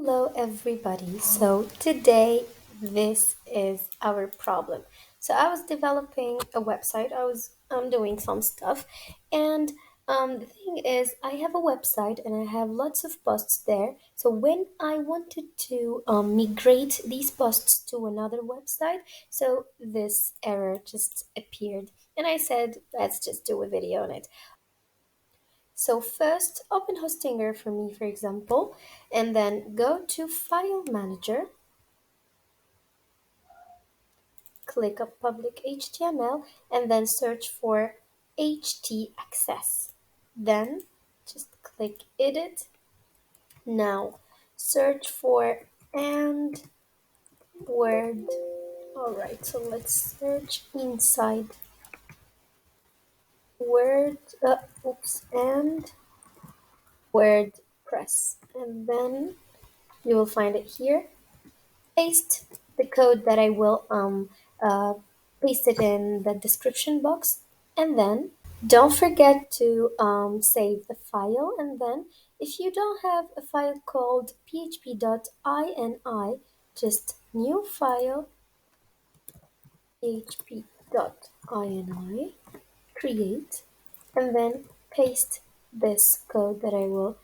Hello, everybody. So, today this is our problem. So, I was developing a website, I'm doing some stuff, and the thing is, I have a website and I have lots of posts there. So, when I wanted to migrate these posts to another website, so this error just appeared, and I said, let's just do a video on it. So first, open Hostinger for me, for example, and then go to File Manager, click up Public HTML, and then search for htaccess. Then just click Edit. Now search for and Word. Alright, so let's search inside Word, and WordPress. And then you will find it here. Paste the code that I will uh, paste it in the description box, and then don't forget to save the file. And then if you don't have a file called php.ini, just new file php.ini, create, and then paste this code that I will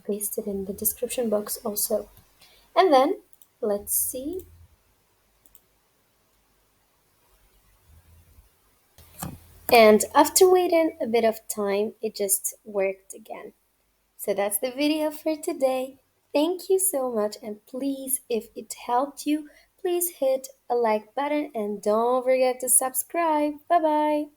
paste it in the description box also. And then let's see. And after waiting a bit of time, it just worked again. So that's the video for today. Thank you so much. And please, if it helped you, please hit a like button and don't forget to subscribe. Bye bye.